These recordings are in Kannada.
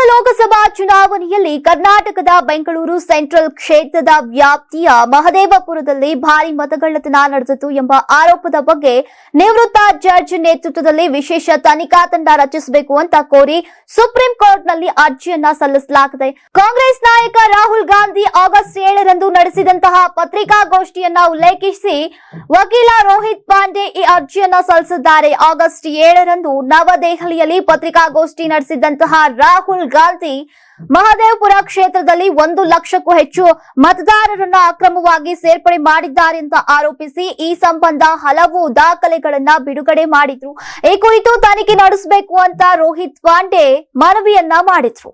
ಲೋಕಸಭಾ ಚುನಾವಣೆಯಲ್ಲಿ ಕರ್ನಾಟಕದ ಬೆಂಗಳೂರು ಸೆಂಟ್ರಲ್ ಕ್ಷೇತ್ರದ ವ್ಯಾಪ್ತಿಯ ಮಹದೇವಪುರದಲ್ಲಿ ಭಾರಿ ಮತಗಳ್ಳತನ ನಡೆದಿತ್ತು ಎಂಬ ಆರೋಪದ ಬಗ್ಗೆ ನಿವೃತ್ತ ಜಡ್ಜ್ ನೇತೃತ್ವದಲ್ಲಿ ವಿಶೇಷ ತನಿಖಾ ತಂಡ ರಚಿಸಬೇಕು ಅಂತ ಕೋರಿ ಸುಪ್ರೀಂ ಕೋರ್ಟ್ನಲ್ಲಿ ಅರ್ಜಿಯನ್ನ ಸಲ್ಲಿಸಲಾಗಿದೆ. ಕಾಂಗ್ರೆಸ್ ನಾಯಕ ರಾಹುಲ್ ಗಾಂಧಿ ಆಗಸ್ಟ್ 7ರಂದು ನಡೆಸಿದಂತಹ ಪತ್ರಿಕಾಗೋಷ್ಠಿಯನ್ನ ಉಲ್ಲೇಖಿಸಿ ವಕೀಲ ರೋಹಿತ್ ಪಾಂಡೆ ಈ ಅರ್ಜಿಯನ್ನ ಸಲ್ಲಿಸಿದ್ದಾರೆ. ಆಗಸ್ಟ್ 7ರಂದು ನವದೆಹಲಿಯಲ್ಲಿ ಪತ್ರಿಕಾಗೋಷ್ಠಿ ನಡೆಸಿದಂತಹ ರಾಹುಲ್ ಗಾಂಧಿ ಮಹದೇವಪುರ ಕ್ಷೇತ್ರದಲ್ಲಿ 1 ಲಕ್ಷಕ್ಕೂ ಹೆಚ್ಚು ಮತದಾರರನ್ನ ಅಕ್ರಮವಾಗಿ ಸೇರ್ಪಡೆ ಮಾಡಿದ್ದಾರೆ ಅಂತ ಆರೋಪಿಸಿ ಈ ಸಂಬಂಧ ಹಲವು ದಾಖಲೆಗಳನ್ನ ಬಿಡುಗಡೆ ಮಾಡಿದ್ರು. ಈ ಕುರಿತು ತನಿಖೆ ನಡೆಸಬೇಕು ಅಂತ ರೋಹಿತ್ ಪಾಂಡೆ ಮನವಿಯನ್ನ ಮಾಡಿದ್ರು.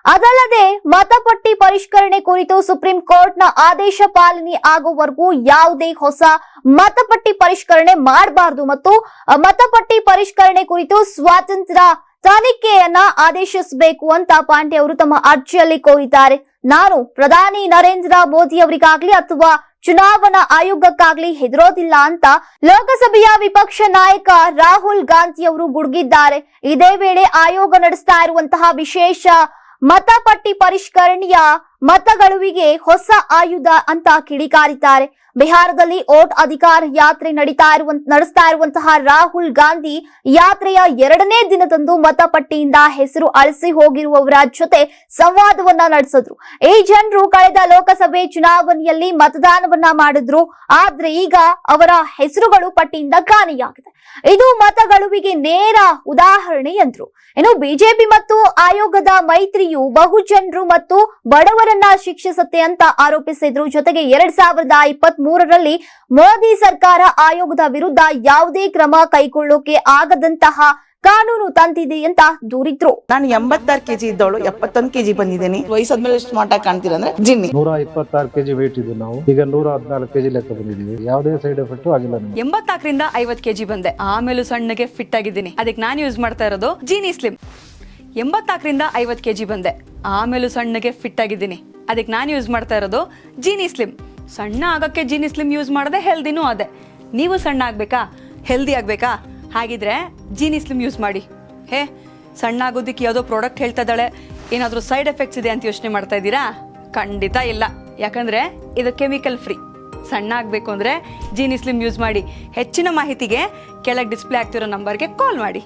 ಅದಲ್ಲದೆ ಮತಪಟ್ಟಿ ಪರಿಷ್ಕರಣೆ ಕುರಿತು ಸುಪ್ರೀಂ ಕೋರ್ಟ್ನ ಆದೇಶ ಪಾಲನೆ ಆಗುವವರೆಗೂ ಯಾವುದೇ ಹೊಸ ಮತಪಟ್ಟಿ ಪರಿಷ್ಕರಣೆ ಮಾಡಬಾರದು ಮತ್ತು ಮತಪಟ್ಟಿ ಪರಿಷ್ಕರಣೆ ಕುರಿತು ಸ್ವತಂತ್ರ ತನಿಖೆಯನ್ನ ಆದೇಶಿಸಬೇಕು ಅಂತ ಪಾಂಡೆ ಅವರು ತಮ್ಮ ಅರ್ಜಿಯಲ್ಲಿ ಕೋರಿದ್ದಾರೆ. ನಾನು ಪ್ರಧಾನಿ ನರೇಂದ್ರ ಮೋದಿ ಅವರಿಗಾಗ್ಲಿ ಅಥವಾ ಚುನಾವಣಾ ಆಯೋಗಕ್ಕಾಗ್ಲಿ ಹೆದರೋದಿಲ್ಲ ಅಂತ ಲೋಕಸಭೆಯ ವಿಪಕ್ಷ ನಾಯಕ ರಾಹುಲ್ ಗಾಂಧಿ ಅವರು ಗುಡುಗಿದ್ದಾರೆ. ಇದೇ ವೇಳೆ ಆಯೋಗ ನಡೆಸ್ತಾ ಇರುವಂತಹ ವಿಶೇಷ ಮತಪಟ್ಟಿ ಪರಿಷ್ಕರಣೆಯ ಮತಗಳುವಿಗೆ ಹೊಸ ಆಯುಧ ಅಂತ ಕಿಡಿಕಾರಿದ್ದಾರೆ. ಬಿಹಾರದಲ್ಲಿ ಓಟ್ ಅಧಿಕಾರ ಯಾತ್ರೆ ನಡೆಸ್ತಾ ಇರುವಂತಹ ರಾಹುಲ್ ಗಾಂಧಿ ಯಾತ್ರೆಯ 2ನೇ ದಿನದಂದು ಮತಪಟ್ಟಿಯಿಂದ ಹೆಸರು ಅಳಿಸಿ ಹೋಗಿರುವವರ ಜೊತೆ ಸಂವಾದವನ್ನ ನಡೆಸಿದ್ರು. ಈ ಜನರು ಕಳೆದ ಲೋಕಸಭೆ ಚುನಾವಣೆಯಲ್ಲಿ ಮತದಾನವನ್ನ ಮಾಡಿದ್ರು, ಆದ್ರೆ ಈಗ ಅವರ ಹೆಸರುಗಳು ಪಟ್ಟಿಯಿಂದ ಕಾಣೆಯಾಗಿದೆ. ಇದು ಮತಗಳುವಿಗೆ ನೇರ ಉದಾಹರಣೆ ಎಂದ್ರು. ಇನ್ನು ಬಿಜೆಪಿ ಮತ್ತು ಆಯೋಗದ ಮೈತ್ರಿಯು ಬಹುಜನರು ಮತ್ತು ಬಡವರನ್ನ ಶಿಕ್ಷಿಸುತ್ತೆ ಅಂತ ಆರೋಪಿಸಿದ್ರು. ಜೊತೆಗೆ 2023ರಲ್ಲಿ ಮೋದಿ ಸರ್ಕಾರ ಆಯೋಗದ ವಿರುದ್ಧ ಯಾವುದೇ ಕ್ರಮ ಕೈಗೊಳ್ಳೋಕೆ ಆಗದಂತಹ ಕಾನೂನು ತಂದಿದೆ ಅಂತ ದೂರಿದ್ರು. ನಾನು 86 ಕೆಜಿ ಇದ್ದವಳು 71 ಕೆಜಿ ಬಂದಿದ್ದೀನಿ. ವಯಸ್ಸಾದ್ಮೇಲೆ ಸ್ಮಾರ್ಟ್ ಆಗಿ ಕಾಣ್ತೀರಾ ಅಂದ್ರೆ ಜಿನ್ನಿ. 126 ಕೆಜಿ ವೇಟ್ ಇದ್ದು ನಾವು ಈಗ 114 ಕೆಜಿ ಲೆಕ್ಕ ಬಂದಿದ್ದೀವಿ. ಯಾವುದೇ ಸೈಡ್ ಎಫೆಕ್ಟ್ ಆಗಿಲ್ಲ. 84ರಿಂದ 50 ಕೆಜಿ ಬಂದೆ, ಆಮೇಲೆ ಸಣ್ಣಗೆ ಫಿಟ್ ಆಗಿದ್ದೀನಿ. ಅದಕ್ಕೆ ನಾನು ಯೂಸ್ ಮಾಡ್ತಾ ಇರೋದು ಜೀನಿ ಸ್ಲಿಮ್. 84ರಿಂದ 50 ಕೆಜಿ ಬಂದೆ, ಆಮೇಲೆ ಸಣ್ಣಗೆ ಫಿಟ್ ಆಗಿದ್ದೀನಿ. ಅದಕ್ಕೆ ನಾನು ಯೂಸ್ ಮಾಡ್ತಾ ಇರೋದು ಜೀನಿ ಸ್ಲಿಮ್. ಸಣ್ಣ ಆಗಕ್ಕೆ ಜೀನಿ ಸ್ಲಿಮ್ ಯೂಸ್ ಮಾಡದೆ ಹೆಲ್ದಿನೂ ಅದೇ. ನೀವು ಸಣ್ಣ ಆಗ್ಬೇಕಾ, ಹೆಲ್ದಿ ಆಗ್ಬೇಕಾ? ಹಾಗಿದ್ರೆ ಜೀನಿ ಸ್ಲಿಮ್ ಯೂಸ್ ಮಾಡಿ. ಸಣ್ಣ ಆಗೋದಕ್ಕೆ ಯಾವುದೋ ಪ್ರಾಡಕ್ಟ್ ಹೇಳ್ತಾ ಇದ್ದಾಳೆ, ಏನಾದರೂ ಸೈಡ್ ಎಫೆಕ್ಟ್ಸ್ ಇದೆ ಅಂತ ಯೋಚನೆ ಮಾಡ್ತಾ ಇದ್ದೀರಾ? ಖಂಡಿತ ಇಲ್ಲ, ಯಾಕಂದ್ರೆ ಇದು ಕೆಮಿಕಲ್ ಫ್ರೀ. ಸಣ್ಣ ಆಗಬೇಕು ಅಂದ್ರೆ ಜೀನಿ ಸ್ಲಿಮ್ ಯೂಸ್ ಮಾಡಿ. ಹೆಚ್ಚಿನ ಮಾಹಿತಿಗೆ ಕೆಳಗೆ ಡಿಸ್ಪ್ಲೇ ಆಗ್ತಿರೋ ನಂಬರ್ಗೆ ಕಾಲ್ ಮಾಡಿ.